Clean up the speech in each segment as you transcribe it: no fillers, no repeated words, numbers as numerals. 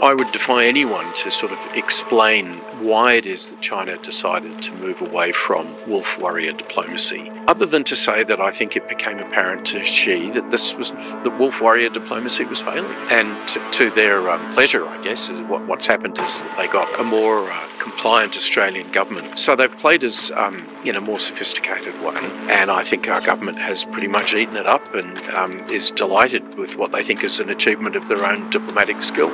I would defy anyone to sort of explain why it is that China decided to move away from wolf warrior diplomacy, other than to say that I think it became apparent to Xi that that wolf warrior diplomacy was failing. And to their pleasure, I guess, is what's happened is that they got a more compliant Australian government. So they've played us in a more sophisticated way, and I think our government has pretty much eaten it up and is delighted with what they think is an achievement of their own diplomatic skill.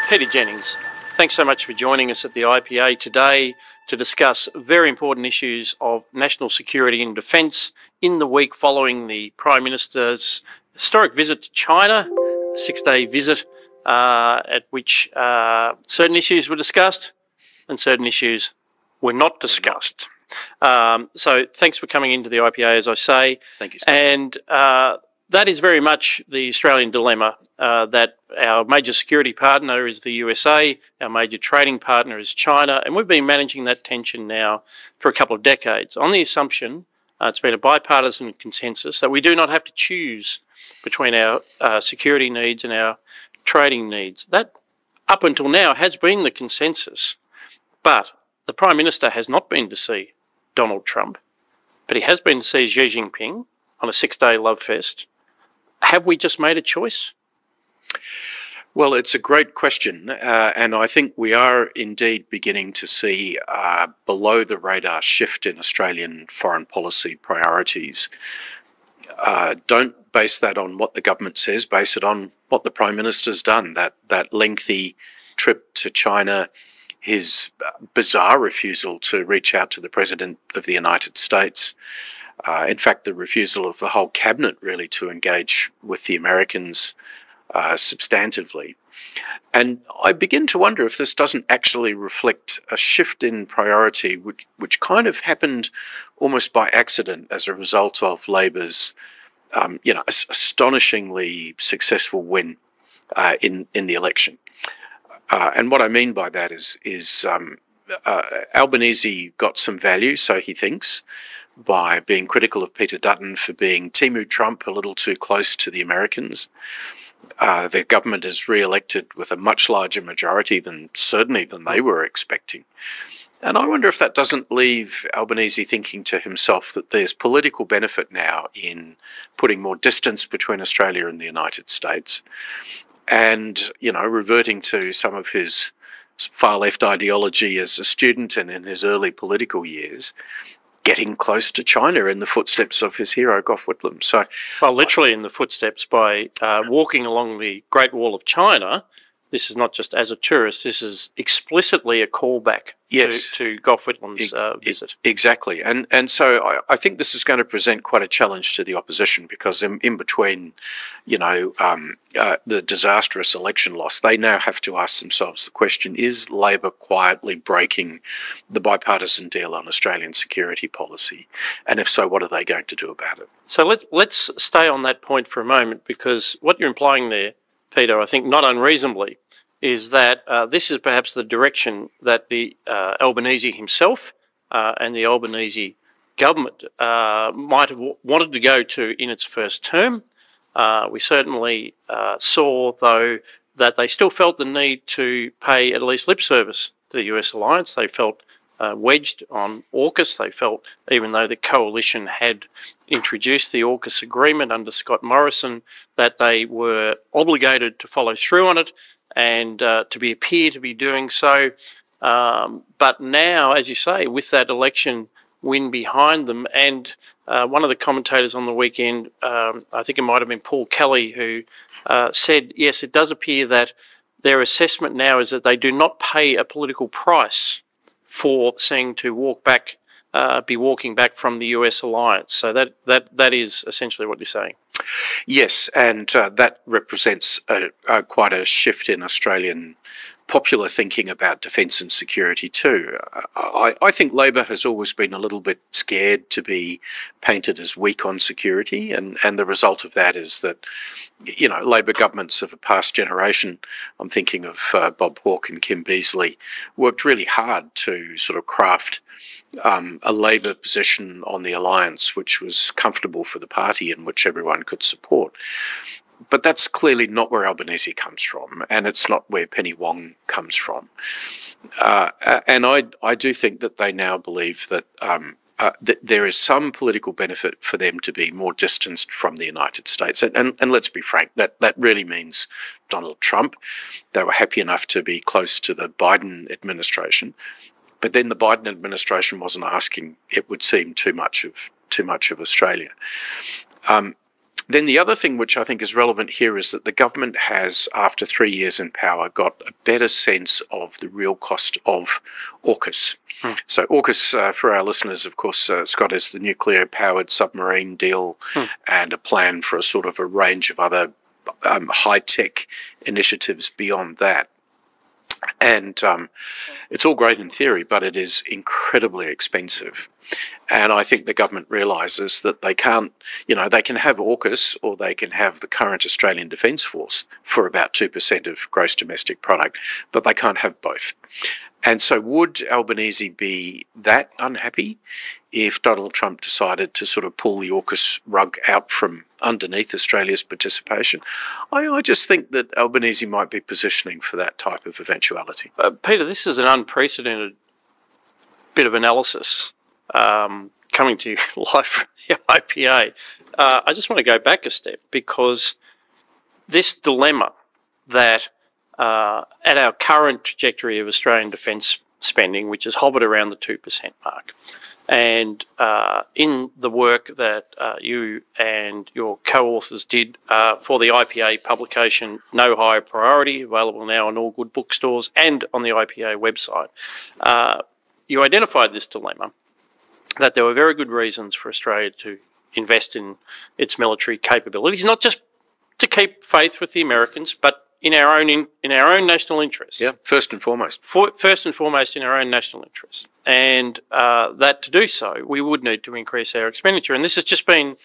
Peter Jennings, thanks so much for joining us at the IPA today to discuss very important issues of national security and defence in the week following the Prime Minister's historic visit to China, a 6-day visit at which certain issues were discussed and certain issues were not discussed. So thanks for coming into the IPA, as I say. Thank you, sir. And that is very much the Australian dilemma, that our major security partner is the USA, our major trading partner is China, and we've been managing that tension now for a couple of decades on the assumption, it's been a bipartisan consensus, that we do not have to choose between our security needs and our trading needs. That, up until now, has been the consensus, but the Prime Minister has not been to see Donald Trump, but he has been to see Xi Jinping on a 6-day love fest. Have we just made a choice? Well, it's a great question, and I think we are indeed beginning to see below the radar shift in Australian foreign policy priorities. Don't base that on what the government says, base it on what the Prime Minister's done. That lengthy trip to China, his bizarre refusal to reach out to the President of the United States, in fact, the refusal of the whole cabinet really to engage with the Americans substantively. And I begin to wonder if this doesn't actually reflect a shift in priority, which kind of happened almost by accident as a result of Labor's, astonishingly successful win in the election. And what I mean by that is Albanese got some value, so he thinks, by being critical of Peter Dutton for being Timu Trump a little too close to the Americans. The government is re-elected with a much larger majority than they were expecting. And I wonder if that doesn't leave Albanese thinking to himself that there's political benefit now in putting more distance between Australia and the United States and, reverting to some of his far-left ideology as a student and in his early political years, getting close to China in the footsteps of his hero, Gough Whitlam. So, well, literally in the footsteps by walking along the Great Wall of China. This is not just as a tourist, this is explicitly a callback to Gough Whitlam's visit. Exactly. And so I think this is going to present quite a challenge to the opposition because in between, the disastrous election loss, they now have to ask themselves the question, is Labor quietly breaking the bipartisan deal on Australian security policy? And if so, what are they going to do about it? So let's stay on that point for a moment, because what you're implying there, Peter, I think not unreasonably, is that this is perhaps the direction that the Albanese himself and the Albanese government might have wanted to go to in its first term. We certainly saw, though, that they still felt the need to pay at least lip service to the US alliance. They felt wedged on AUKUS. They felt, even though the coalition had introduced the AUKUS agreement under Scott Morrison, that they were obligated to follow through on it and to appear to be doing so. But now, as you say, with that election win behind them, and one of the commentators on the weekend, I think it might have been Paul Kelly, who said, yes, it does appear that their assessment now is that they do not pay a political price for seeing to be walking back from the US alliance. So that is essentially what you're saying. Yes, and that represents quite a shift in Australian popular thinking about defence and security too. I think Labor has always been a little bit scared to be painted as weak on security, and the result of that is that, you know, Labor governments of a past generation, I'm thinking of Bob Hawke and Kim Beazley, worked really hard to sort of craft a Labor position on the alliance which was comfortable for the party and which everyone could support. But that's clearly not where Albanese comes from, and it's not where Penny Wong comes from. And I do think that they now believe that, that there is some political benefit for them to be more distanced from the United States. And let's be frank, that really means Donald Trump. They were happy enough to be close to the Biden administration, but then the Biden administration wasn't asking, it would seem, too much of Australia. Then the other thing which I think is relevant here is that the government has, after 3 years in power, got a better sense of the real cost of AUKUS. So AUKUS, for our listeners, of course, Scott, is the nuclear-powered submarine deal and a plan for a sort of a range of other high-tech initiatives beyond that. And it's all great in theory, but it is incredibly expensive. And I think the government realises that they can't, you know, they can have AUKUS or they can have the current Australian Defence Force for about 2% of gross domestic product, but they can't have both. And so would Albanese be that unhappy if Donald Trump decided to sort of pull the AUKUS rug out from underneath Australia's participation? I just think that Albanese might be positioning for that type of eventuality. Peter, this is an unprecedented bit of analysis coming to you live from the IPA. I just want to go back a step, because this dilemma that at our current trajectory of Australian defence spending, which has hovered around the 2% mark, and in the work that you and your co-authors did for the IPA publication, No Higher Priority, available now in all good bookstores and on the IPA website, you identified this dilemma, that there were very good reasons for Australia to invest in its military capabilities, not just to keep faith with the Americans, but in our own national interest. Yeah, first and foremost. First and foremost in our own national interest. And that to do so, we would need to increase our expenditure. And this has just been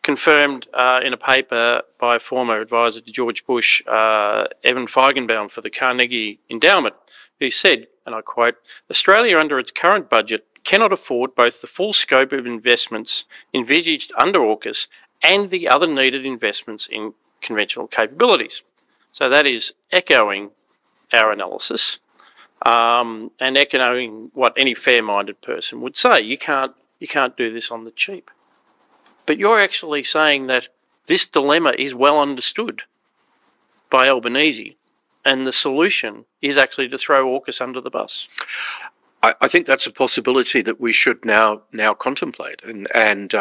confirmed in a paper by a former advisor to George Bush, Evan Feigenbaum, for the Carnegie Endowment, who said, and I quote, "Australia under its current budget cannot afford both the full scope of investments envisaged under AUKUS and the other needed investments in conventional capabilities." So that is echoing our analysis and echoing what any fair-minded person would say. You can't do this on the cheap. But you're actually saying that this dilemma is well understood by Albanese, and the solution is actually to throw AUKUS under the bus. I think that's a possibility that we should now contemplate. And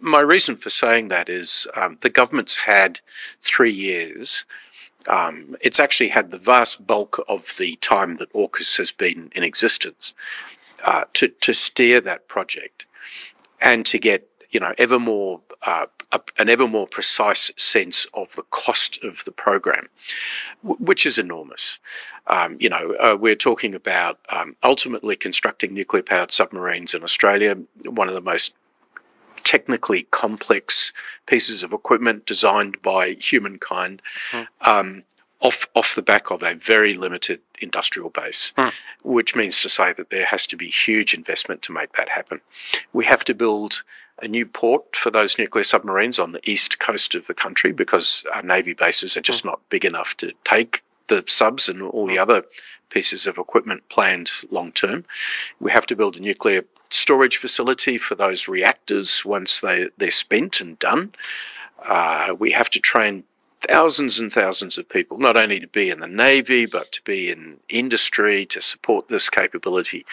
my reason for saying that is the government's had 3 years. It's actually had the vast bulk of the time that AUKUS has been in existence to steer that project and to get, you know, an ever more precise sense of the cost of the program, which is enormous. We're talking about ultimately constructing nuclear-powered submarines in Australia, one of the most technically complex pieces of equipment designed by humankind, off the back of a very limited industrial base, which means to say that there has to be huge investment to make that happen. We have to build a new port for those nuclear submarines on the east coast of the country because our Navy bases are just not big enough to take the subs and all the other pieces of equipment planned long term. We have to build a nuclear storage facility for those reactors once they're spent and done. We have to train thousands and thousands of people, not only to be in the Navy, but to be in industry to support this capability.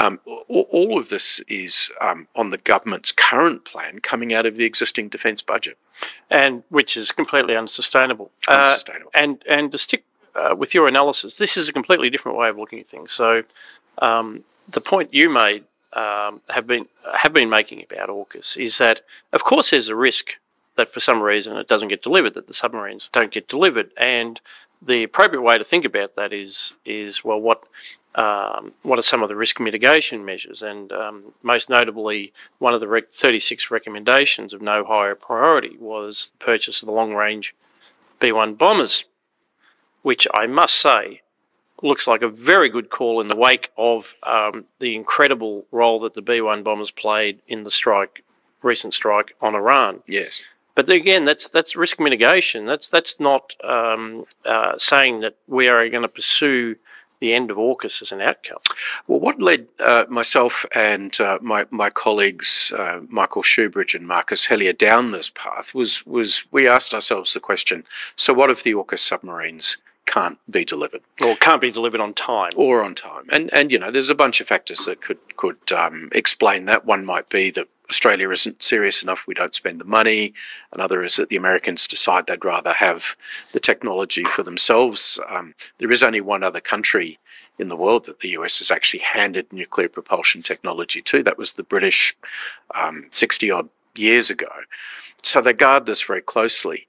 All of this is on the government's current plan coming out of the existing defence budget. And which is completely unsustainable. And to stick with your analysis, this is a completely different way of looking at things. So the point you made, have been making about AUKUS is that, of course, there's a risk that for some reason it doesn't get delivered, that the submarines don't get delivered. And the appropriate way to think about that is well, what are some of the risk mitigation measures? And most notably, one of the 36 recommendations of no higher priority was the purchase of the long-range B-1 bombers, which I must say looks like a very good call in the wake of the incredible role that the B-1 bombers played in the recent strike on Iran. Yes. But again, that's risk mitigation. That's not saying that we are going to pursue the end of AUKUS as an outcome. Well, what led myself and my colleagues, Michael Shoebridge and Marcus Hellier, down this path was we asked ourselves the question, so what if the AUKUS submarines can't be delivered? Or can't be delivered on time. Or on time. And you know, there's a bunch of factors that could explain that. One might be that Australia isn't serious enough, we don't spend the money. Another is that the Americans decide they'd rather have the technology for themselves. There is only one other country in the world that the US has actually handed nuclear propulsion technology to. That was the British 60-odd years ago. So they guard this very closely.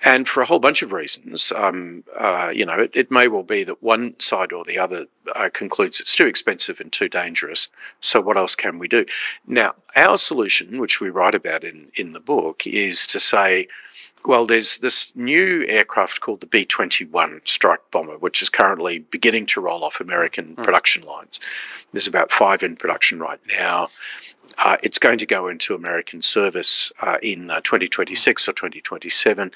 And for a whole bunch of reasons, you know, it may well be that one side or the other concludes it's too expensive and too dangerous, so what else can we do? Now, our solution, which we write about in the book, is to say, well, there's this new aircraft called the B-21 strike bomber, which is currently beginning to roll off American production lines. There's about 5 in production right now. It's going to go into American service in 2026 or 2027.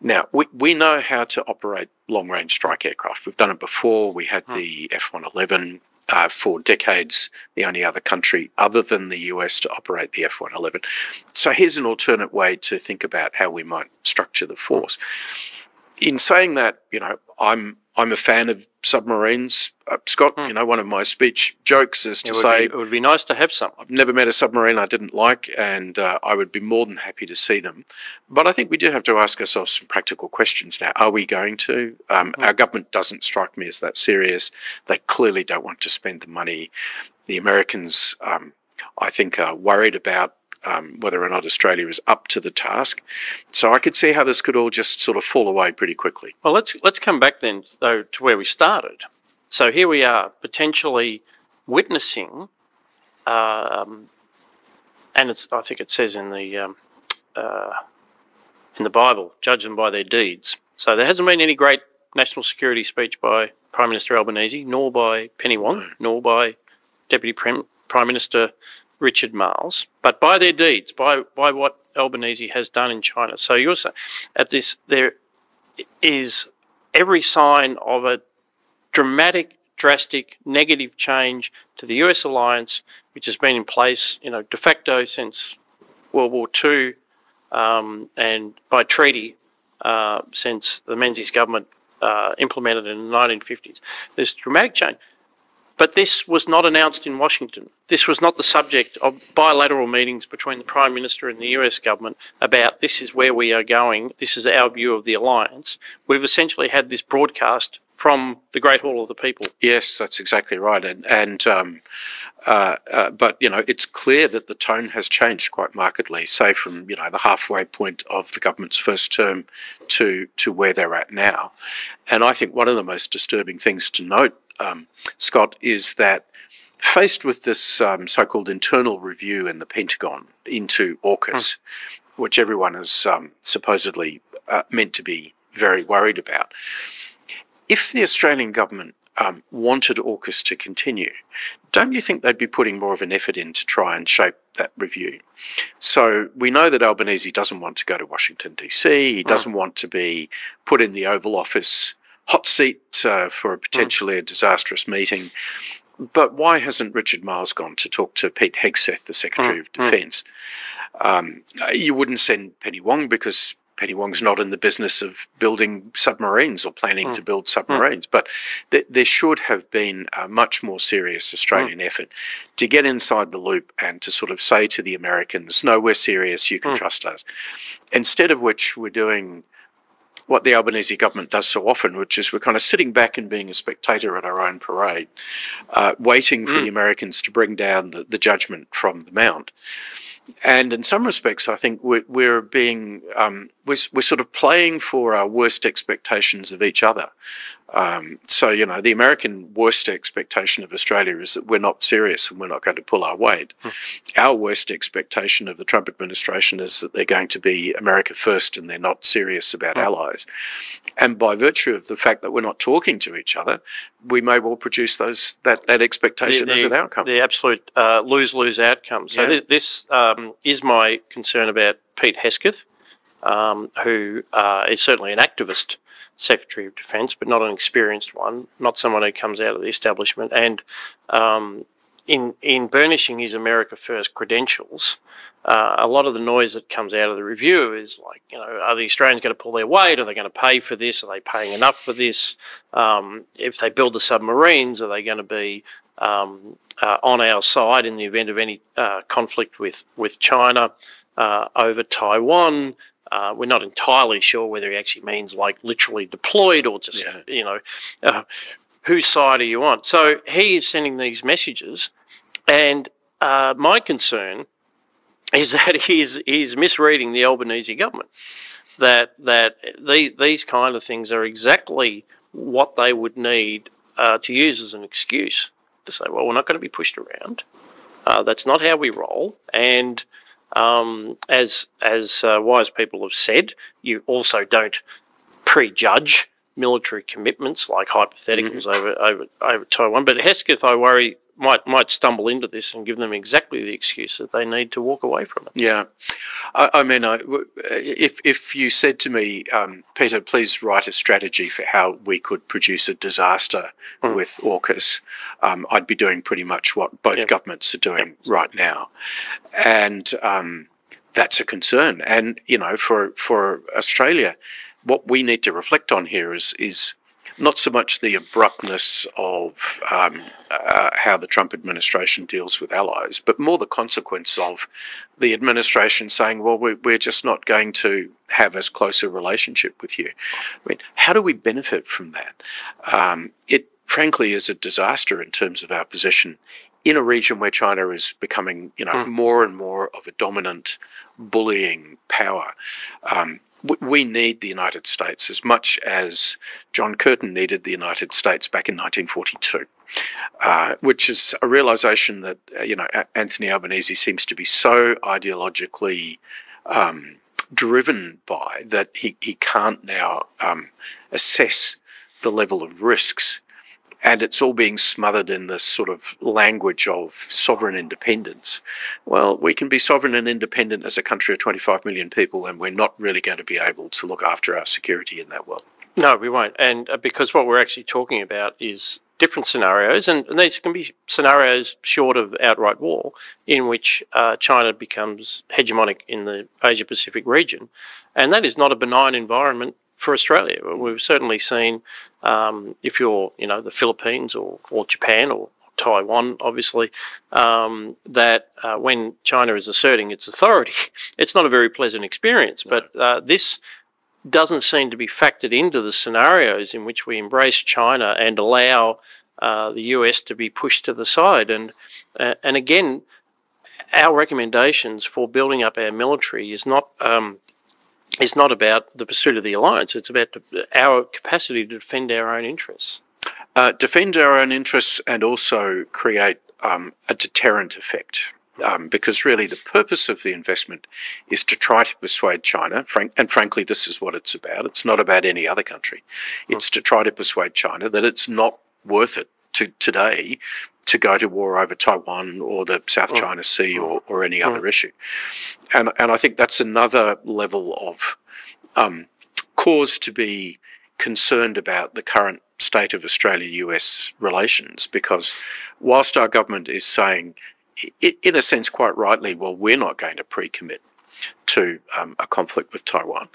Now, we know how to operate long-range strike aircraft. We've done it before. We had the F-111 for decades, the only other country other than the US to operate the F-111. So here's an alternate way to think about how we might structure the force. In saying that, you know, I'm a fan of submarines. Scott, you know, one of my speech jokes is to say... It would be nice to have some. I've never met a submarine I didn't like, and I would be more than happy to see them. But I think we do have to ask ourselves some practical questions now. Are we going to? Our government doesn't strike me as that serious. They clearly don't want to spend the money. The Americans, I think, are worried about whether or not Australia is up to the task. So I could see how this could all just sort of fall away pretty quickly. Well, let's come back then, though, to where we started. So here we are, potentially witnessing, and I think it says in the Bible, judge them by their deeds. So there hasn't been any great national security speech by Prime Minister Albanese, nor by Penny Wong, nor by Deputy Prime Minister Richard Marles, but by their deeds, by what Albanese has done in China. So you're saying there is every sign of a drastic, negative change to the US alliance, which has been in place, you know, de facto since World War II, and by treaty since the Menzies government implemented it in the 1950s. There's dramatic change. But this was not announced in Washington. This was not the subject of bilateral meetings between the Prime Minister and the US government about this is where we are going, this is our view of the alliance. We've essentially had this broadcast from the Great Hall of the People. Yes, that's exactly right. But, you know, it's clear that the tone has changed quite markedly, say from, you know, the halfway point of the government's first term to where they're at now. And I think one of the most disturbing things to note, Scott, is that faced with this so-called internal review in the Pentagon into AUKUS, which everyone is supposedly meant to be very worried about, if the Australian government wanted AUKUS to continue, don't you think they'd be putting more of an effort in to try and shape that review? So we know that Albanese doesn't want to go to Washington, D.C. He doesn't want to be put in the Oval Office hot seat for a potentially a disastrous meeting. But why hasn't Richard Marles gone to talk to Pete Hegseth, the Secretary of Defence? You wouldn't send Penny Wong because Penny Wong's not in the business of building submarines or planning to build submarines. But there should have been a much more serious Australian effort to get inside the loop and to sort of say to the Americans, no, we're serious, you can trust us. Instead of which we're doing what the Albanese government does so often, which is we're kind of sitting back and being a spectator at our own parade, waiting for the Americans to bring down the judgment from the Mount. And in some respects, I think we're being we're sort of playing for our worst expectations of each other. So, you know, the American worst expectation of Australia is that we're not serious and we're not going to pull our weight. Our worst expectation of the Trump administration is that they're going to be America first and they're not serious about allies. And by virtue of the fact that we're not talking to each other, we may well produce that expectation as an outcome. The absolute lose-lose outcome. So this is my concern about Pete Hesketh, who is certainly an activist Secretary of Defence, but not an experienced one, not someone who comes out of the establishment. And in burnishing his America First credentials, a lot of the noise that comes out of the review is like, you know, are the Australians going to pull their weight? Are they going to pay for this? Are they paying enough for this? If they build the submarines, are they going to be on our side in the event of any conflict with China over Taiwan? We're not entirely sure whether he actually means like literally deployed or just, you know, whose side are you on? So he is sending these messages, and my concern is that he's misreading the Albanese government, that these kind of things are exactly what they would need to use as an excuse to say, well, we're not going to be pushed around. That's not how we roll. And as wise people have said, you also don't prejudge military commitments like hypotheticals over Taiwan. But Hesketh, I worry, might stumble into this and give them exactly the excuse that they need to walk away from it. Yeah. I mean, if you said to me, Peter, please write a strategy for how we could produce a disaster with AUKUS, I'd be doing pretty much what both governments are doing right now. And that's a concern. And, you know, for Australia, what we need to reflect on here is not so much the abruptness of how the Trump administration deals with allies, but more the consequence of the administration saying, well, we're just not going to have as close a relationship with you. I mean, how do we benefit from that? It frankly is a disaster in terms of our position in a region where China is becoming, you know, more and more of a dominant bullying power. We need the United States as much as John Curtin needed the United States back in 1942, which is a realization that, you know, Anthony Albanese seems to be so ideologically driven by that he can't now assess the level of risks. And it's all being smothered in this sort of language of sovereign independence. Well, we can be sovereign and independent as a country of 25 million people, and we're not really going to be able to look after our security in that world. No, we won't. And because what we're actually talking about is different scenarios, and these can be scenarios short of outright war, in which China becomes hegemonic in the Asia-Pacific region. And that is not a benign environment for Australia. We've certainly seen, if you're, you know, the Philippines or Japan or Taiwan, obviously, that when China is asserting its authority, it's not a very pleasant experience. But this doesn't seem to be factored into the scenarios in which we embrace China and allow the US to be pushed to the side. And again, our recommendations for building up our military is not about the pursuit of the alliance. It's about our capacity to defend our own interests. Defend our own interests and also create a deterrent effect. Because really the purpose of the investment is to try to persuade China, and frankly this is what it's about. It's not about any other country. It's to try to persuade China that it's not worth it today to go to war over Taiwan or the South China Sea or any other issue. And I think that's another level of cause to be concerned about the current state of Australia-US relations, because whilst our government is saying, in a sense quite rightly, well, we're not going to pre-commit to a conflict with Taiwan,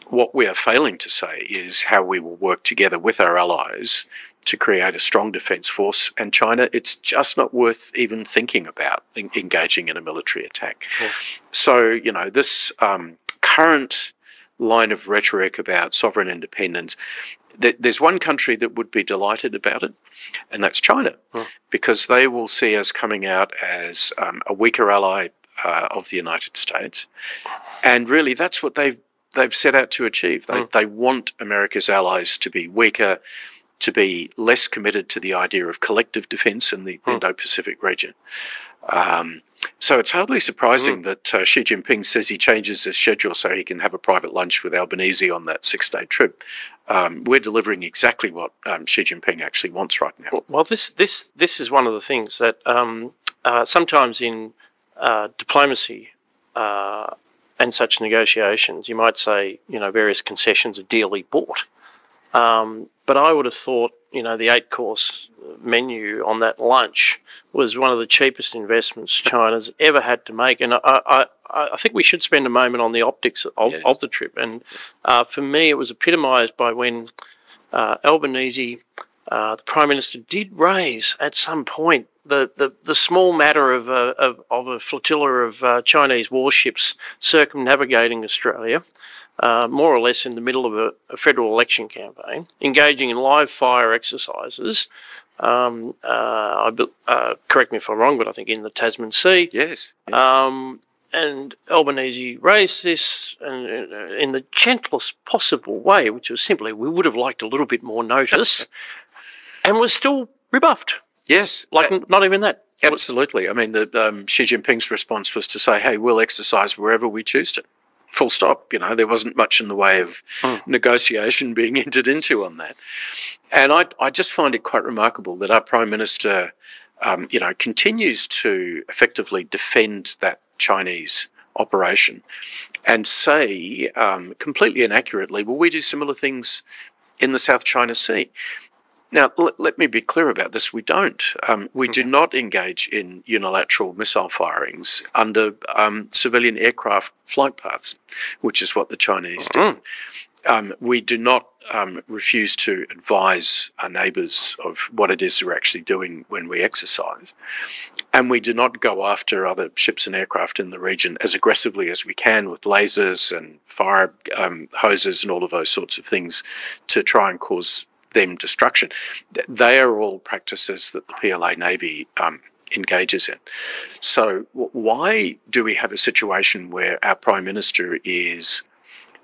what we are failing to say is how we will work together with our allies to create a strong defence force. And China, it's just not worth even thinking about engaging in a military attack. So, you know, this current line of rhetoric about sovereign independence, there's one country that would be delighted about it, and that's China, because they will see us coming out as a weaker ally of the United States. And really, that's what they've set out to achieve. They want America's allies to be weaker, to be less committed to the idea of collective defence in the Indo-Pacific region. So it's hardly surprising that Xi Jinping says he changes his schedule so he can have a private lunch with Albanese on that 6-day trip. We're delivering exactly what Xi Jinping actually wants right now. Well, this is one of the things that sometimes in diplomacy and such negotiations, you might say, various concessions are dearly bought. But I would have thought, the 8-course menu on that lunch was one of the cheapest investments China's ever had to make. And I think we should spend a moment on the optics of the trip. And for me, it was epitomised by when Albanese, the Prime Minister, did raise at some point the small matter of a flotilla of Chinese warships circumnavigating Australia, more or less in the middle of a federal election campaign, engaging in live fire exercises. Correct me if I'm wrong, but I think in the Tasman Sea. Yes. And Albanese raised this in the gentlest possible way, which was simply, we would have liked a little bit more notice, and was still rebuffed. Yes. Not even that. Absolutely. I mean, Xi Jinping's response was to say, hey, we'll exercise wherever we choose to. Full stop. There wasn't much in the way of negotiation being entered into on that. And I just find it quite remarkable that our Prime Minister, continues to effectively defend that Chinese operation and say completely inaccurately, well, we do similar things in the South China Sea. Now, let me be clear about this. We don't. We do not engage in unilateral missile firings under civilian aircraft flight paths, which is what the Chinese do. We do not refuse to advise our neighbours of what it is we're actually doing when we exercise. And we do not go after other ships and aircraft in the region as aggressively as we can with lasers and fire hoses and all of those sorts of things to try and cause them destruction. They are all practices that the PLA Navy engages in. So why do we have a situation where our Prime Minister is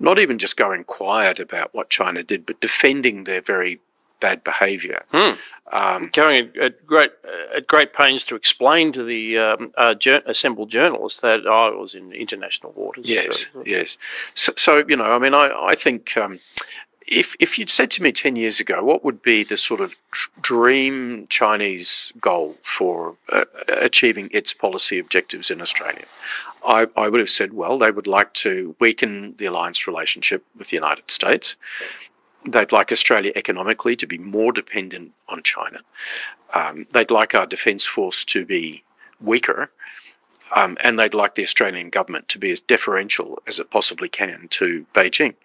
not even just going quiet about what China did, but defending their very bad behaviour? Going at great pains to explain to the assembled journalists that it was in international waters. Yes, yes. So I think if you'd said to me 10 years ago, what would be the sort of dream Chinese goal for achieving its policy objectives in Australia, I would have said, well, they would like to weaken the alliance relationship with the United States. They'd like Australia economically to be more dependent on China. They'd like our defence force to be weaker. And they'd like the Australian government to be as deferential as it possibly can to Beijing.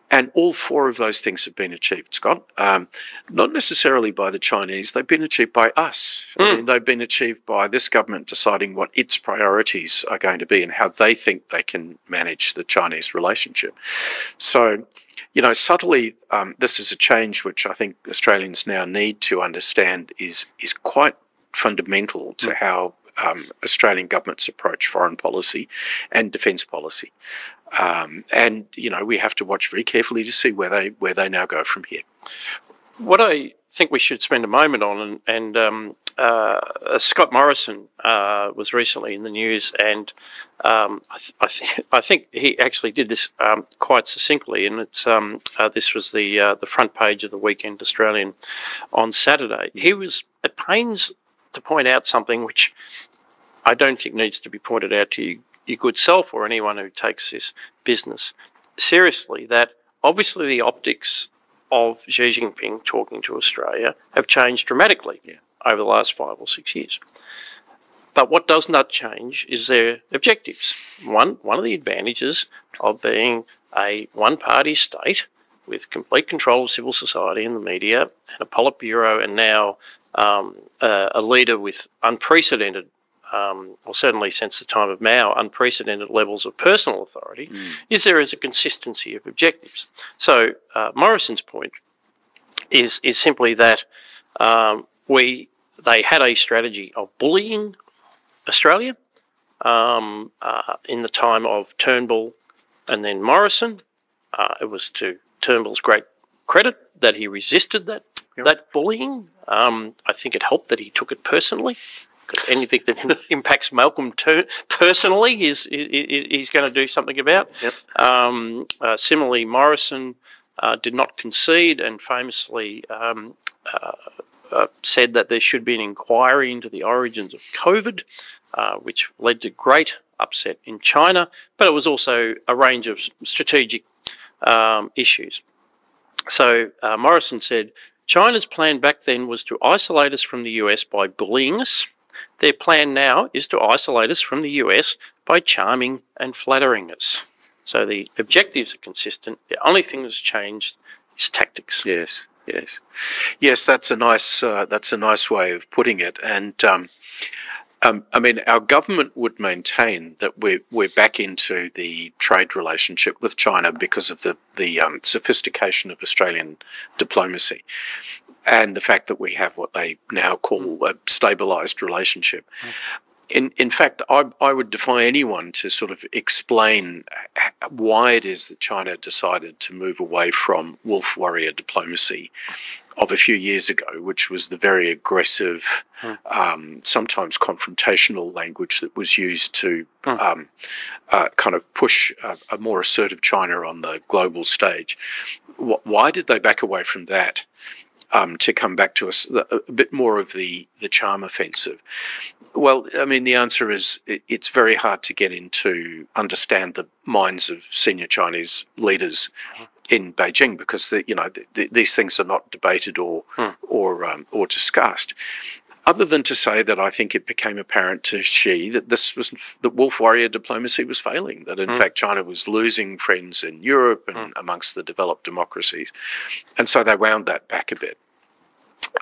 And all four of those things have been achieved, Scott. Not necessarily by the Chinese. They've been achieved by us. I mean, they've been achieved by this government deciding what its priorities are going to be and how they think they can manage the Chinese relationship. So, subtly, this is a change which I think Australians now need to understand is quite fundamental to how Australian governments approach foreign policy and defence policy. And we have to watch very carefully to see where they now go from here. What I think we should spend a moment on, and Scott Morrison was recently in the news, and I think he actually did this quite succinctly, and it's this was the front page of the Weekend Australian on Saturday. He was at pains to point out something which I don't think needs to be pointed out to you, your good self or anyone who takes this business seriously, that obviously the optics of Xi Jinping talking to Australia have changed dramatically over the last 5 or 6 years. But what does not change is their objectives. One of the advantages of being a one-party state with complete control of civil society and the media and a Politburo and now a leader with unprecedented or certainly since the time of Mao, unprecedented levels of personal authority, is there is a consistency of objectives. So Morrison's point is simply that they had a strategy of bullying Australia in the time of Turnbull and then Morrison. It was to Turnbull's great credit that he resisted that bullying. I think it helped that he took it personally, because anything that impacts Malcolm personally, he's going to do something about. Yep. Similarly, Morrison did not concede and famously said that there should be an inquiry into the origins of COVID, which led to great upset in China, but it was also a range of strategic issues. So Morrison said, China's plan back then was to isolate us from the US by bullying us. Their plan now is to isolate us from the US by charming and flattering us. So the objectives are consistent. The only thing that's changed is tactics. Yes, yes, yes. That's a nice way of putting it. And I mean, our government would maintain that we're back into the trade relationship with China because of the sophistication of Australian diplomacy, and the fact that we have what they now call a stabilised relationship. In fact, I would defy anyone to sort of explain why it is that China decided to move away from wolf warrior diplomacy of a few years ago, which was the very aggressive, sometimes confrontational language that was used to kind of push a more assertive China on the global stage. Why did they back away from that to come back to us a bit more of the charm offensive? Well, I mean, the answer is it's very hard to get into, understand the minds of senior Chinese leaders in Beijing, because these things are not debated or discussed. Other than to say that I think it became apparent to Xi that that wolf warrior diplomacy was failing. That in fact China was losing friends in Europe and amongst the developed democracies, and so they wound that back a bit.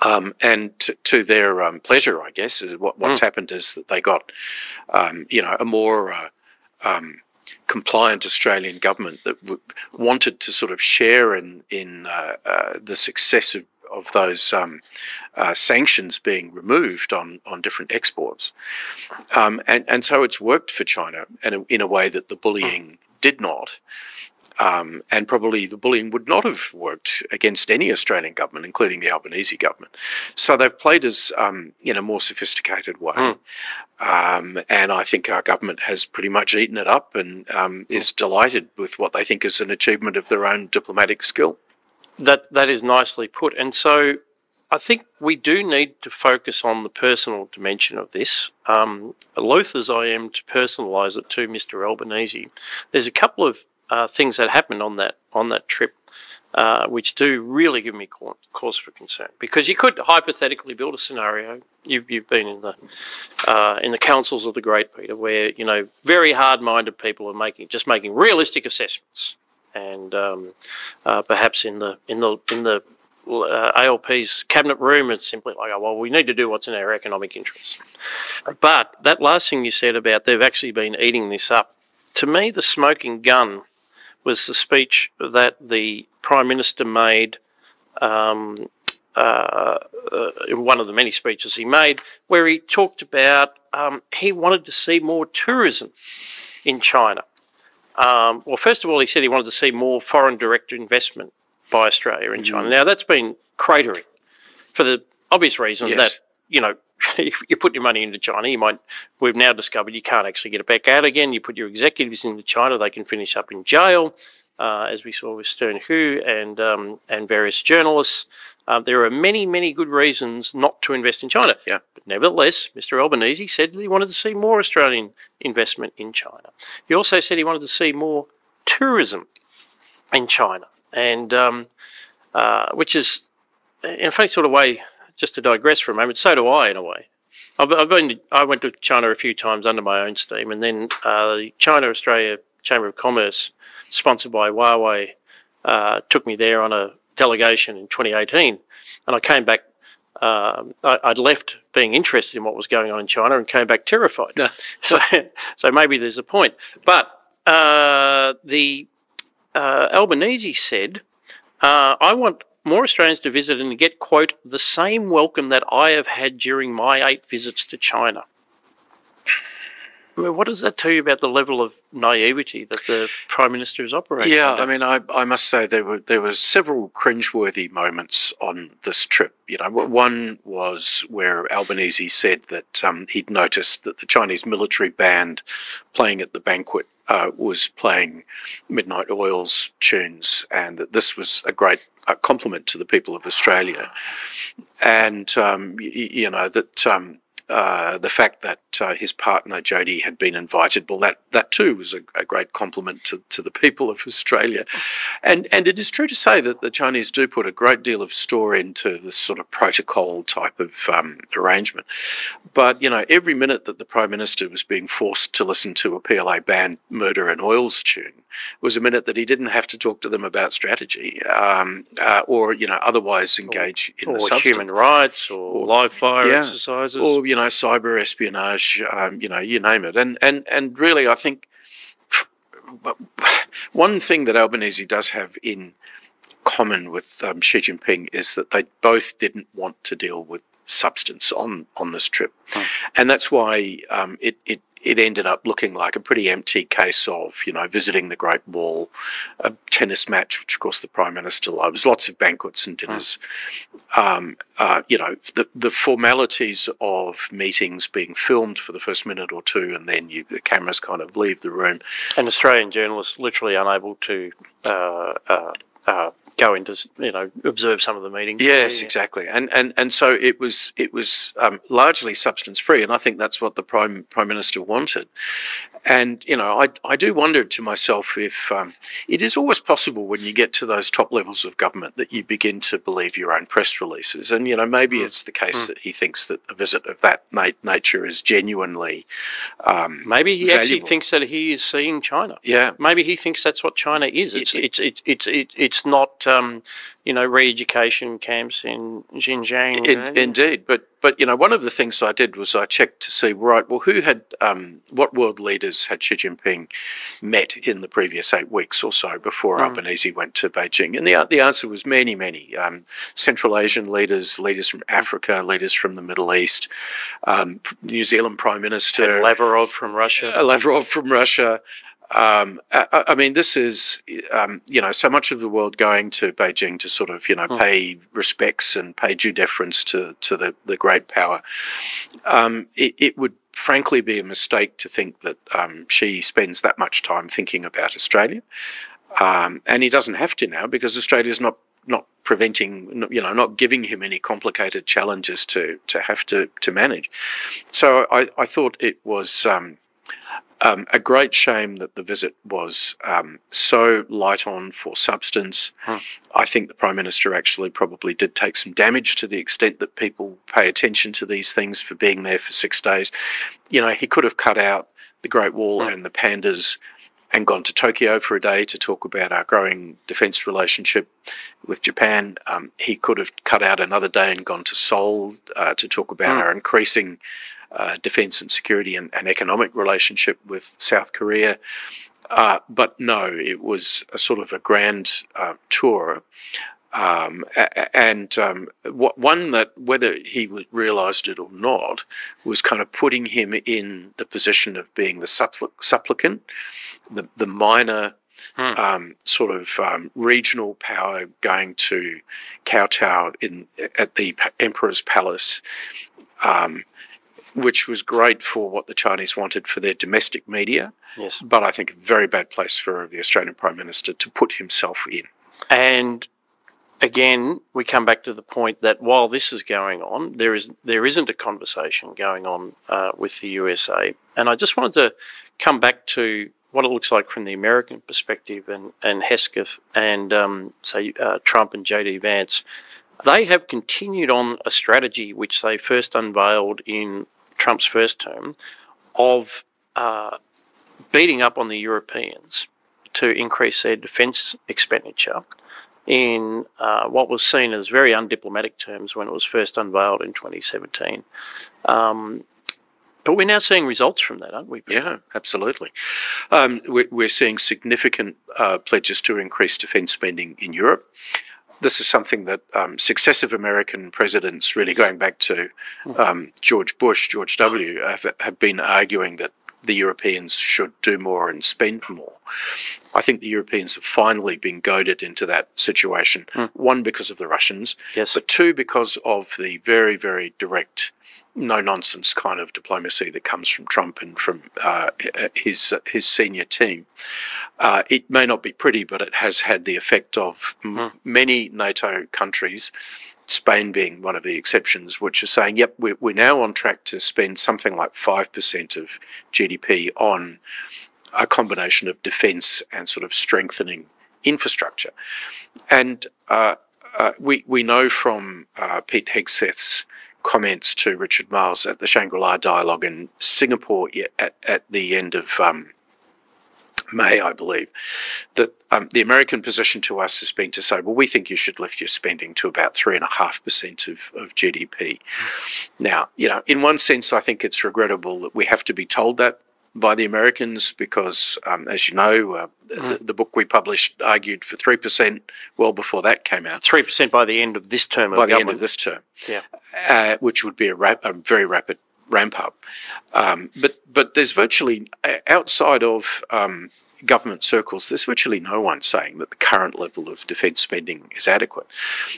And to their pleasure, I guess, is what's happened is that they got, a more compliant Australian government that wanted to sort of share in the success of those sanctions being removed on different exports, and so it's worked for China in a way that the bullying did not. And probably the bullying would not have worked against any Australian government, including the Albanese government. So they've played us in a more sophisticated way. And I think our government has pretty much eaten it up and is delighted with what they think is an achievement of their own diplomatic skill. That is nicely put. And so I think we do need to focus on the personal dimension of this. Loath as I am to personalise it to Mr. Albanese, there's a couple of things that happened on that trip, which do really give me cause for concern. Because you could hypothetically build a scenario. You've been in the councils of the great, Peter, where very hard-minded people are making realistic assessments, and perhaps in the ALP's cabinet room, it's simply like, oh, well, we need to do what's in our economic interests. But that last thing you said about they've actually been eating this up, to me, the smoking gun was the speech that the Prime Minister made, in one of the many speeches he made, where he talked about he wanted to see more tourism in China. Well, first of all, he said he wanted to see more foreign direct investment by Australia in China. Now, that's been cratering for the obvious reason that, you put your money into China, we've now discovered you can't actually get it back out again. You put your executives into China, they can finish up in jail, as we saw with Stern Hu and various journalists. There are many, many good reasons not to invest in China. Yeah. But nevertheless, Mr. Albanese said that he wanted to see more Australian investment in China. He also said he wanted to see more tourism in China, and which is, in a funny sort of way, just to digress for a moment, so do I in a way. I went to China a few times under my own steam, and then the China-Australia Chamber of Commerce, sponsored by Huawei, took me there on a delegation in 2018, and I came back. I'd left being interested in what was going on in China and came back terrified. Yeah. So maybe there's a point. But the Albanese said, I want more Australians to visit and get, quote, the same welcome that I have had during my 8 visits to China. Well, what does that tell you about the level of naivety that the Prime Minister is operating Yeah, under? I mean, I must say there were several cringeworthy moments on this trip. You know, one was where Albanese said that he'd noticed that the Chinese military band playing at the banquet was playing Midnight Oil's tunes, and that this was a great compliment to the people of Australia. And you know that the fact that his partner Jodie had been invited, well, that too was a great compliment to the people of Australia. And it is true to say that the Chinese do put a great deal of store into this sort of protocol type of arrangement. But, you know, every minute that the Prime Minister was being forced to listen to a PLA band Murder and Oil's tune was a minute that he didn't have to talk to them about strategy or, you know, otherwise engage in the substance. Human rights or live fire exercises. Or, you know, cyber espionage, you know, you name it. And really, I think one thing that Albanese does have in common with Xi Jinping is that they both didn't want to deal with substance on this trip. And that's why it ended up looking like a pretty empty case of, you know, visiting the Great Wall, a tennis match, which of course the Prime Minister loves, lots of banquets and dinners, you know, the formalities of meetings being filmed for the first minute or two, and then the cameras kind of leave the room. And Australian journalists literally unable to go into, you know, observe some of the meetings. Yes, exactly. And so it was largely substance free, and I think that's what the Prime Minister wanted. And, you know, I do wonder to myself if it is always possible when you get to those top levels of government that you begin to believe your own press releases. And, you know, maybe it's the case that he thinks that a visit of that nature is genuinely maybe he valuable. Actually thinks that he is seeing China. Yeah. Maybe he thinks that's what China is. It's not, you know, re-education camps in Xinjiang. Indeed. But, you know, one of the things I did was I checked to see, right, well, who had, what world leaders had Xi Jinping met in the previous 8 weeks or so before Albanese went to Beijing? And the answer was many, many. Central Asian leaders, leaders from Africa, leaders from the Middle East, New Zealand Prime Minister. And Lavrov from Russia. Lavrov from Russia. I mean, this is, you know, so much of the world going to Beijing to sort of, you know, pay respects and pay due deference to the great power. It would frankly be a mistake to think that Xi spends that much time thinking about Australia. And he doesn't have to now, because Australia's not preventing, you know, not giving him any complicated challenges to have to manage. So I thought it was a great shame that the visit was so light on for substance. I think the Prime Minister actually probably did take some damage to the extent that people pay attention to these things for being there for 6 days. You know, he could have cut out the Great Wall and the pandas and gone to Tokyo for a day to talk about our growing defence relationship with Japan. He could have cut out another day and gone to Seoul to talk about our increasing defence and security and economic relationship with South Korea. But no, it was a sort of a grand tour. And one that, whether he realised it or not, was kind of putting him in the position of being the supplicant, the minor sort of regional power going to kowtow at the Emperor's Palace, which was great for what the Chinese wanted for their domestic media. Yes. But I think a very bad place for the Australian Prime Minister to put himself in. And again, we come back to the point that while this is going on, there isn't a conversation going on with the USA. And I just wanted to come back to what it looks like from the American perspective, and Hesketh and say Trump and J.D. Vance. They have continued on a strategy which they first unveiled in Trump's first term of beating up on the Europeans to increase their defence expenditure in what was seen as very undiplomatic terms when it was first unveiled in 2017. But we're now seeing results from that, aren't we? Yeah, absolutely. We're seeing significant pledges to increase defence spending in Europe. This is something that successive American presidents, really going back to George Bush, George W., have been arguing that the Europeans should do more and spend more. I think the Europeans have finally been goaded into that situation, one, because of the Russians, Yes. but two, because of the very, very direct, no-nonsense kind of diplomacy that comes from Trump and from his senior team. It may not be pretty, but it has had the effect of many NATO countries, Spain being one of the exceptions, which are saying, yep, we're now on track to spend something like 5% of GDP on a combination of defence and sort of strengthening infrastructure. And we know from Pete Hegseth's comments to Richard Marles at the Shangri-La Dialogue in Singapore at the end of May, I believe, that the American position to us has been to say, well, we think you should lift your spending to about 3.5% of GDP. Now, in one sense, I think it's regrettable that we have to be told that by the Americans because, as you know, the book we published argued for 3% well before that came out. 3% by the end of this term of by government. the end of this term, yeah, which would be a very rapid ramp up. But there's virtually, outside of government circles, there's virtually no one saying that the current level of defence spending is adequate.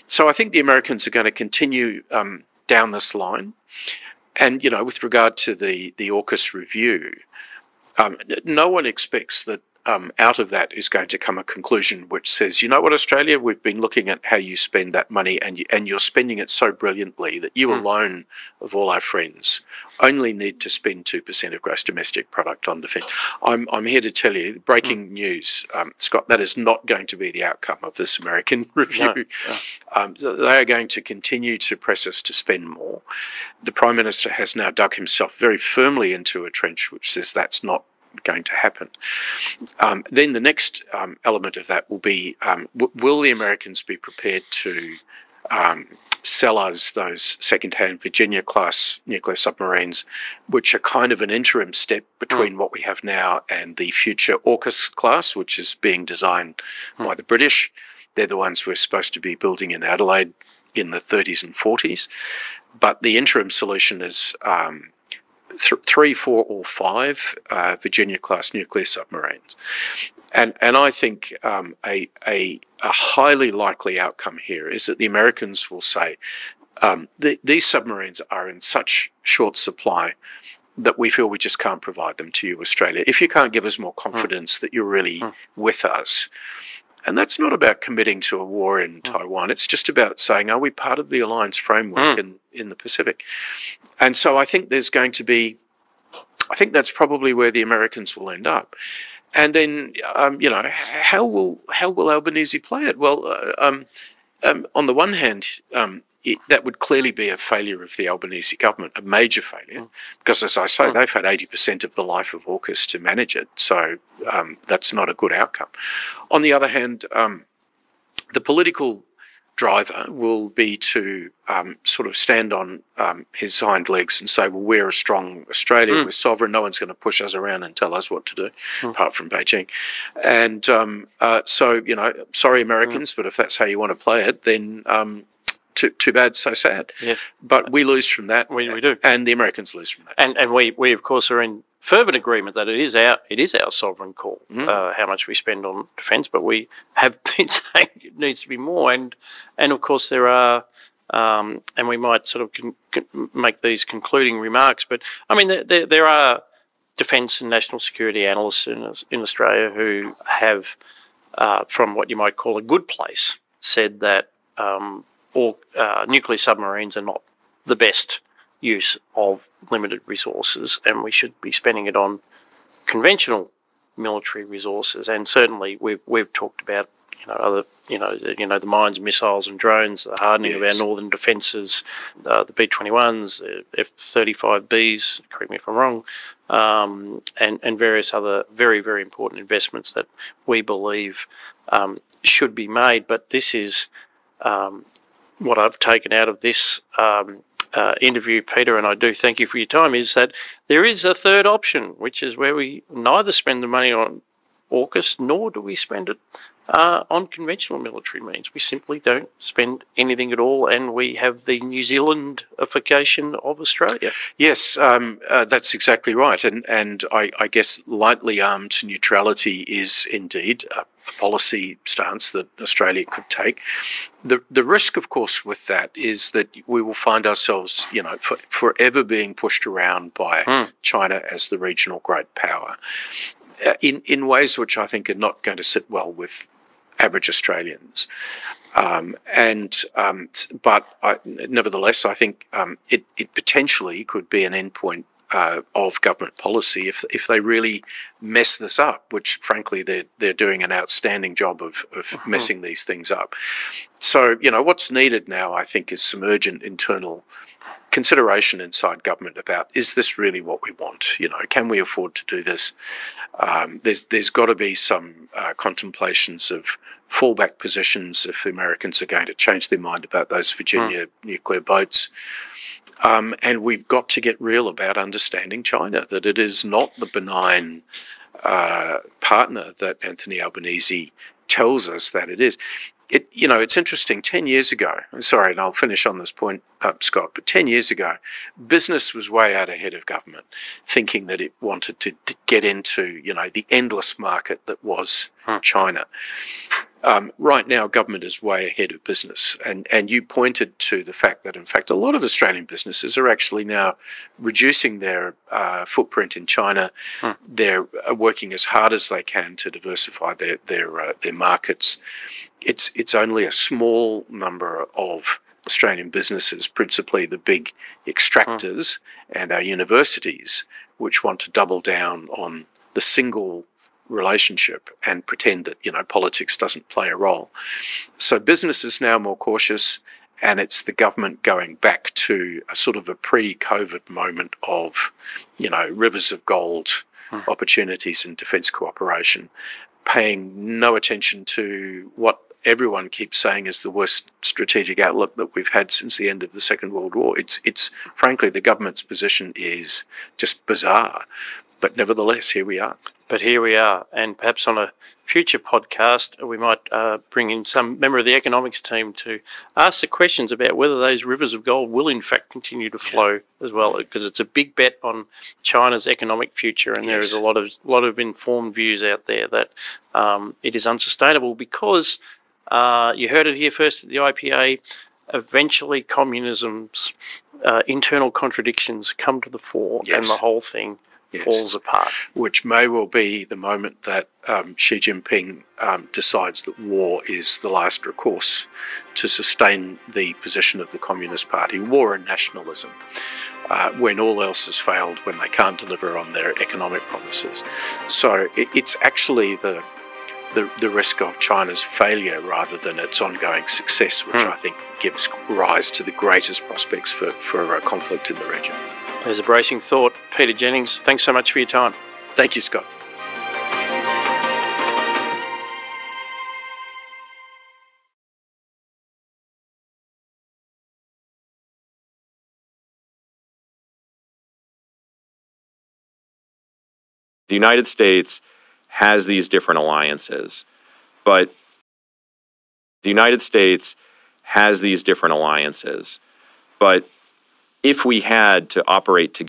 So I think the Americans are going to continue down this line. And, with regard to the AUKUS review, no one expects that out of that is going to come a conclusion which says, you know what, Australia, we've been looking at how you spend that money and you're spending it so brilliantly that you alone of all our friends only need to spend 2% of gross domestic product on defence. I'm here to tell you, breaking news, Scott, that is not going to be the outcome of this American review. No. They are going to continue to press us to spend more. The Prime Minister has now dug himself very firmly into a trench which says that's not going to happen. Then the next element of that will be, will the Americans be prepared to sell us those second-hand Virginia-class nuclear submarines, which are kind of an interim step between what we have now and the future AUKUS class, which is being designed by the British. They're the ones we're supposed to be building in Adelaide in the 30s and 40s. But the interim solution is 3, 4, or 5 Virginia-class nuclear submarines. And I think a highly likely outcome here is that the Americans will say, these submarines are in such short supply that we feel we just can't provide them to you, Australia. If you can't give us more confidence that you're really with us. And that's not about committing to a war in Taiwan. It's just about saying, are we part of the alliance framework in the Pacific? And so I think there's going to be, I think that's probably where the Americans will end up. And then, how will Albanese play it? Well, on the one hand, that would clearly be a failure of the Albanese government, a major failure, because, as I say, they've had 80% of the life of AUKUS to manage it, so that's not a good outcome. On the other hand, the political driver will be to sort of stand on his hind legs and say, well, we're a strong Australia, we're sovereign, no one's going to push us around and tell us what to do, apart from Beijing. And so, sorry, Americans, but if that's how you want to play it, then too bad, so sad. Yes. But we lose from that. We do. And the Americans lose from that. And we of course, are in fervent agreement that it is our sovereign call, how much we spend on defence, but we have been saying it needs to be more. And of course, there are, and we might sort of make these concluding remarks, but I mean, there are defence and national security analysts in Australia who have, from what you might call a good place, said that nuclear submarines are not the best use of limited resources, and we should be spending it on conventional military resources. And certainly, we've talked about the mines, missiles, and drones, the hardening of our northern defences, the B-21s, F-35Bs. Correct me if I'm wrong, and various other very, very important investments that we believe should be made. But this is what I've taken out of this interview, Peter, and I do thank you for your time, is that there is a third option, which is where we neither spend the money on AUKUS nor do we spend it on conventional military means. We simply don't spend anything at all, and we have the New Zealandification of Australia. Yes, that's exactly right. And I guess lightly armed neutrality is indeed a policy stance that Australia could take. The risk, of course, with that is that we will find ourselves, forever being pushed around by China as the regional great power in ways which I think are not going to sit well with average Australians. Nevertheless, I think it potentially could be an endpoint of government policy if they really mess this up, which frankly they're doing an outstanding job of messing these things up. So, what's needed now, I think, is some urgent internal consideration inside government about, is this really what we want? Can we afford to do this? There's got to be some contemplations of fallback positions if the Americans are going to change their mind about those Virginia nuclear boats. And we've got to get real about understanding China, that it is not the benign partner that Anthony Albanese tells us that it is. It's interesting, 10 years ago, sorry, and I'll finish on this point, Scott, but 10 years ago, business was way out ahead of government, thinking that it wanted to get into, the endless market that was China. Right now, government is way ahead of business. And you pointed to the fact that, in fact, a lot of Australian businesses are actually now reducing their footprint in China. They're working as hard as they can to diversify their markets. It's only a small number of Australian businesses, principally the big extractors and our universities, which want to double down on the single relationship and pretend that politics doesn't play a role. So business is now more cautious, and it's the government going back to a sort of a pre-COVID moment of rivers of gold opportunities in defence cooperation, paying no attention to what everyone keeps saying is the worst strategic outlook that we've had since the end of the Second World War. It's frankly, the government's position is just bizarre, but nevertheless, here we are. But here we are, and perhaps on a future podcast, we might bring in some member of the economics team to ask the questions about whether those rivers of gold will in fact continue to flow as well, because it's a big bet on China's economic future, and there is a lot of informed views out there that it is unsustainable because you heard it here first at the IPA. Eventually, communism's internal contradictions come to the fore, and the whole thing falls apart. Which may well be the moment that Xi Jinping decides that war is the last recourse to sustain the position of the Communist Party, war and nationalism, when all else has failed, when they can't deliver on their economic promises. So it's actually the risk of China's failure rather than its ongoing success, which I think gives rise to the greatest prospects for a conflict in the region. There's a bracing thought. Peter Jennings, thanks so much for your time. Thank you, Scott. The United States has these different alliances, but if we had to operate together